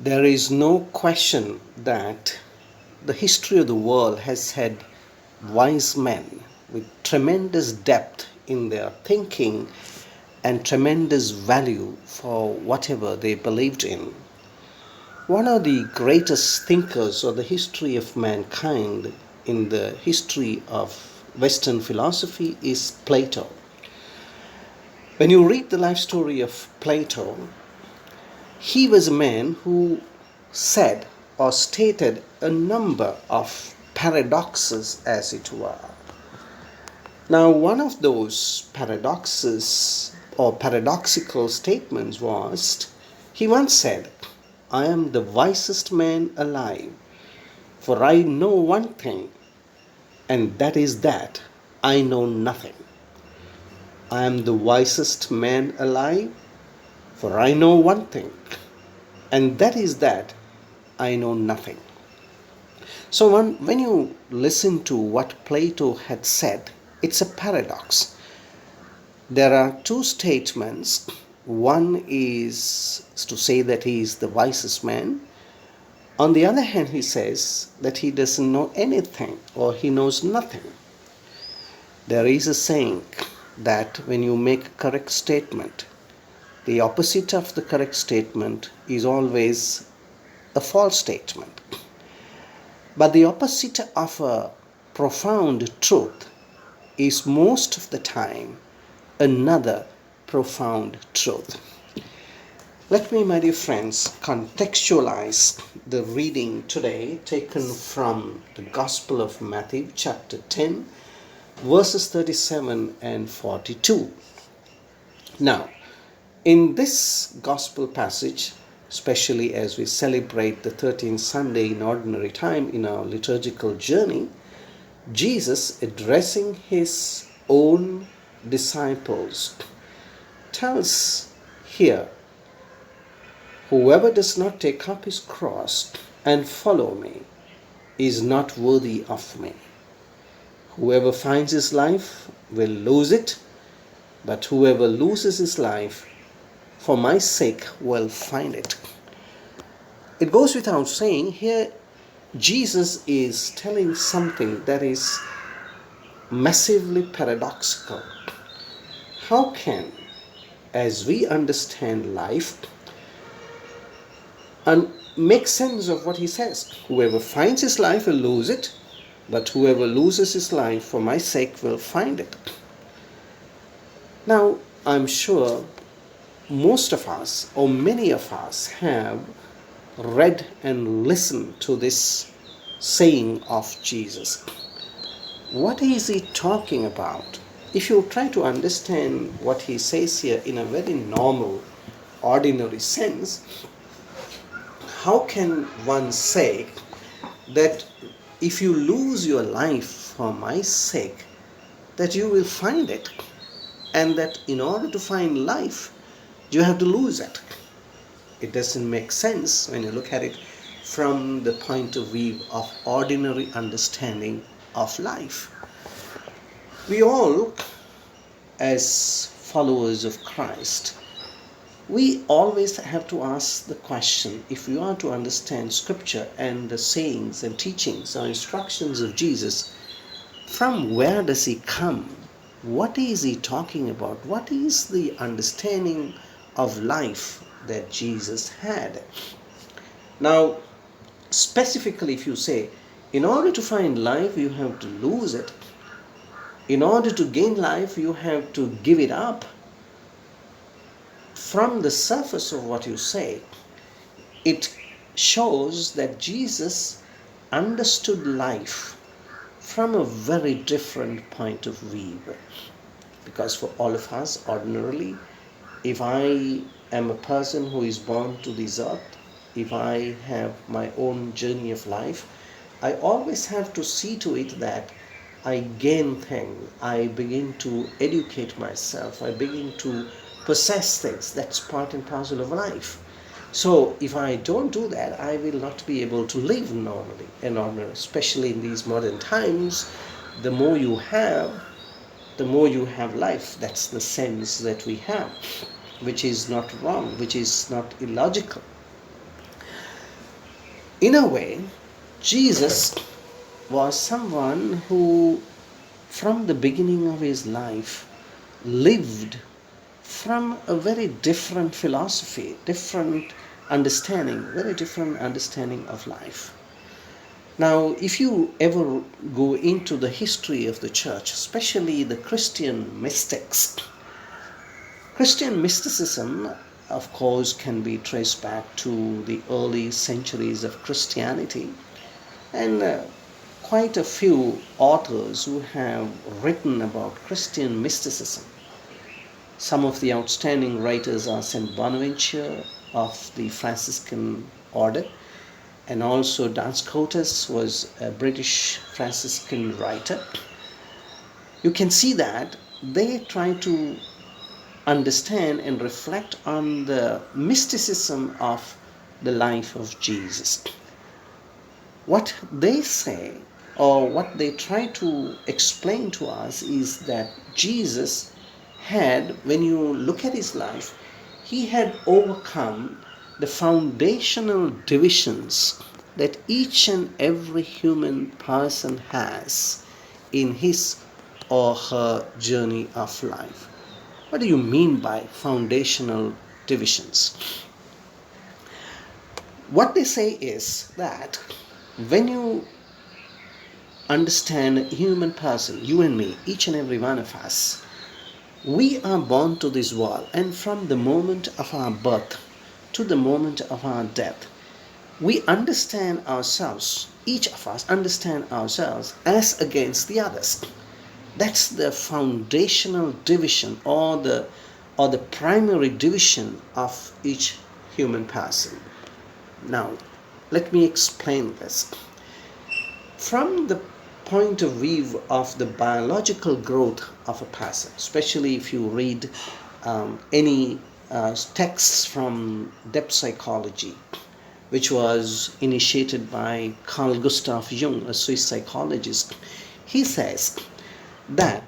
There is no question that the history of the world has had wise men with tremendous depth in their thinking and tremendous value for whatever they believed in. One of the greatest thinkers of the history of mankind in the history of Western philosophy is Plato. When you read the life story of Plato, he was a man who said or stated a number of paradoxes, as it were. Now, one of those paradoxes or paradoxical statements was, he once said, "I am the wisest man alive, for I know one thing, and that is that I know nothing. I am the wisest man alive, for I know one thing, and that is that I know nothing." So when you listen to what Plato had said, it's a paradox. There are two statements. One is to say that he is the wisest man. On the other hand, he says that he doesn't know anything or he knows nothing. There is a saying that when you make a correct statement, the opposite of the correct statement is always a false statement. But the opposite of a profound truth is most of the time another profound truth. Let me, my dear friends, contextualize the reading today taken from the Gospel of Matthew, chapter 10, verses 37 and 42. Now, in this Gospel passage, especially as we celebrate the 13th Sunday in ordinary time in our liturgical journey, Jesus, addressing his own disciples, tells here, "Whoever does not take up his cross and follow me is not worthy of me. Whoever finds his life will lose it, but whoever loses his life for my sake will find it." It goes without saying, here Jesus is telling something that is massively paradoxical. How can, as we understand life, and make sense of what he says? Whoever finds his life will lose it, but whoever loses his life for my sake will find it. Now, I'm sure most of us, or many of us, have read and listened to this saying of Jesus. What is he talking about? If you try to understand what he says here in a very normal, ordinary sense, how can one say that if you lose your life for my sake, that you will find it, and that in order to find life, you have to lose it? It doesn't make sense when you look at it from the point of view of ordinary understanding of life. We all, as followers of Christ, we always have to ask the question, if we are to understand Scripture and the sayings and teachings or instructions of Jesus, from where does he come? What is he talking about? What is the understanding of life that Jesus had? Now, specifically, if you say, in order to find life, you have to lose it. In order to gain life, you have to give it up. From the surface of what you say, it shows that Jesus understood life from a very different point of view. Because for all of us, ordinarily, if I am a person who is born to this earth, if I have my own journey of life, I always have to see to it that I gain things, I begin to educate myself, I begin to possess things. That's part and parcel of life. So if I don't do that, I will not be able to live normally and ordinarily, especially in these modern times. The more you have life. That's the sense that we have, which is not wrong, which is not illogical. In a way, Jesus was someone who, from the beginning of his life, lived from a very different philosophy, very different understanding of life. Now, if you ever go into the history of the church, especially the Christian mysticism, of course, can be traced back to the early centuries of Christianity, and quite a few authors who have written about Christian mysticism. Some of the outstanding writers are St. Bonaventure of the Franciscan order, and also Duns Scotus was a British Franciscan writer. You can see that they try to understand and reflect on the mysticism of the life of Jesus. What they say, or what they try to explain to us, is that Jesus had, when you look at his life, he had overcome the foundational divisions that each and every human person has in his or her journey of life. What do you mean by foundational divisions? What they say is that when you understand a human person, you and me, each and every one of us, we are born to this world, and from the moment of our birth to the moment of our death, we understand ourselves, each of us understand ourselves as against the others. That's the foundational division, or the primary division of each human person. Now, let me explain this. From the point of view of the biological growth of a person, especially if you read any texts from depth psychology, which was initiated by Carl Gustav Jung, a Swiss psychologist, he says that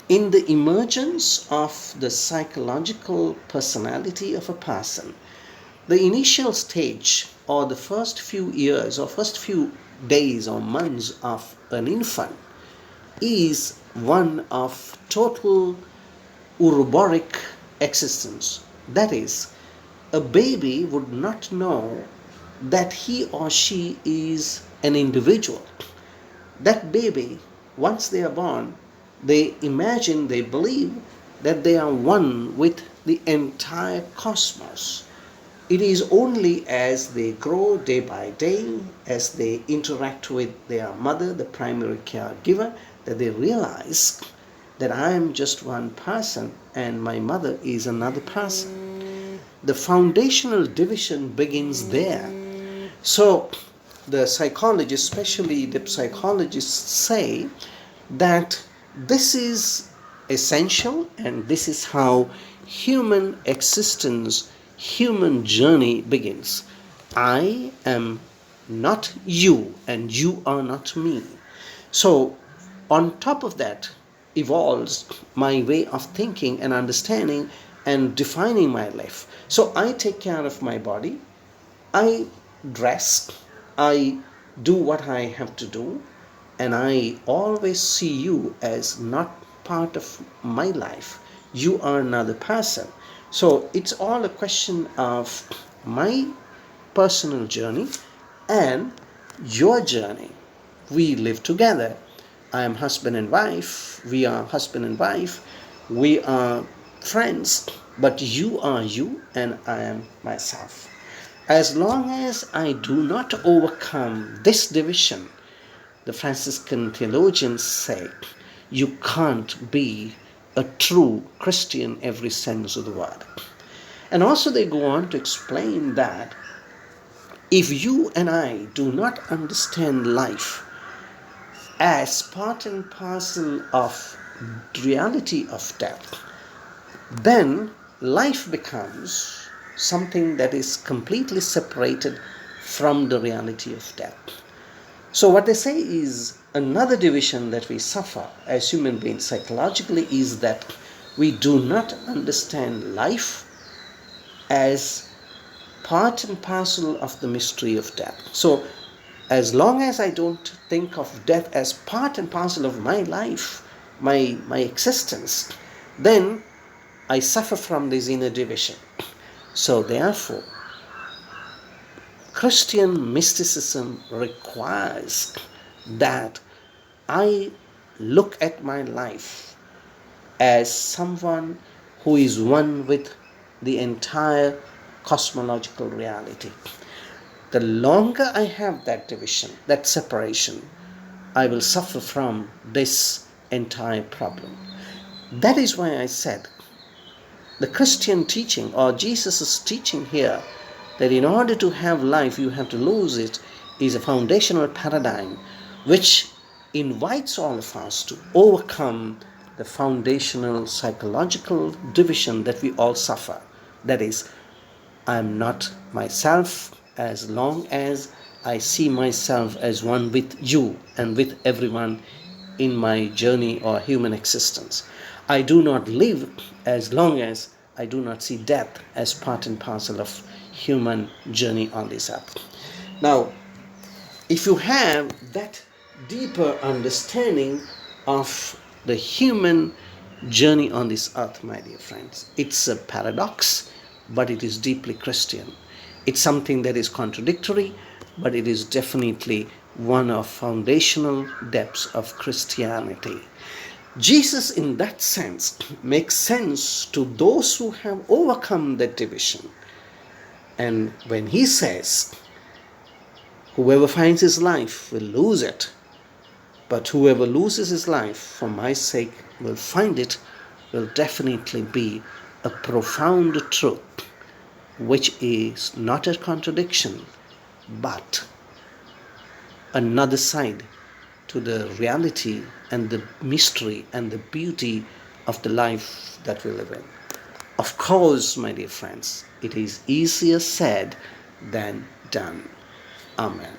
in the emergence of the psychological personality of a person, the initial stage, or the first few years or first few days or months of an infant, is one of total uroboric existence. That is, a baby would not know that he or she is an individual. That baby, once they are born, they imagine, they believe that they are one with the entire cosmos. It is only as they grow day by day, as they interact with their mother, the primary caregiver, that they realize that I am just one person and my mother is another person. The foundational division begins there. So the psychologists, especially the psychologists, say that this is essential, and this is how human existence, human journey begins. I am not you, and you are not me. So on top of that evolves my way of thinking and understanding and defining my life. So I take care of my body, I dress, I do what I have to do, and I always see you as not part of my life. You are another person. So it's all a question of my personal journey and your journey. We live together. I am husband and wife. We are husband and wife. We are friends. But you are you and I am myself. As long as I do not overcome this division, the Franciscan theologians say, you can't be a true Christian in every sense of the word. And also they go on to explain that if you and I do not understand life as part and parcel of reality of death, then life becomes something that is completely separated from the reality of death. So what they say is another division that we suffer as human beings psychologically is that we do not understand life as part and parcel of the mystery of death. So, as long as I don't think of death as part and parcel of my life, my existence, then I suffer from this inner division. So, therefore, Christian mysticism requires that I look at my life as someone who is one with the entire cosmological reality. The longer I have that division, that separation, I will suffer from this entire problem. That is why I said the Christian teaching, or Jesus' teaching here, that in order to have life you have to lose it, is a foundational paradigm which invites all of us to overcome the foundational psychological division that we all suffer. That is, I am not myself as long as I see myself as one with you and with everyone in my journey or human existence. I do not live as long as I do not see death as part and parcel of human journey on this earth. Now, if you have that deeper understanding of the human journey on this earth, my dear friends, it's a paradox, but it is deeply Christian. It's something that is contradictory, but it is definitely one of foundational depths of Christianity. Jesus, in that sense, makes sense to those who have overcome that division. And when he says, whoever finds his life will lose it, but whoever loses his life for my sake will find it, will definitely be a profound truth, which is not a contradiction, but another side to the reality and the mystery and the beauty of the life that we live in. Of course, my dear friends, it is easier said than done. Amen.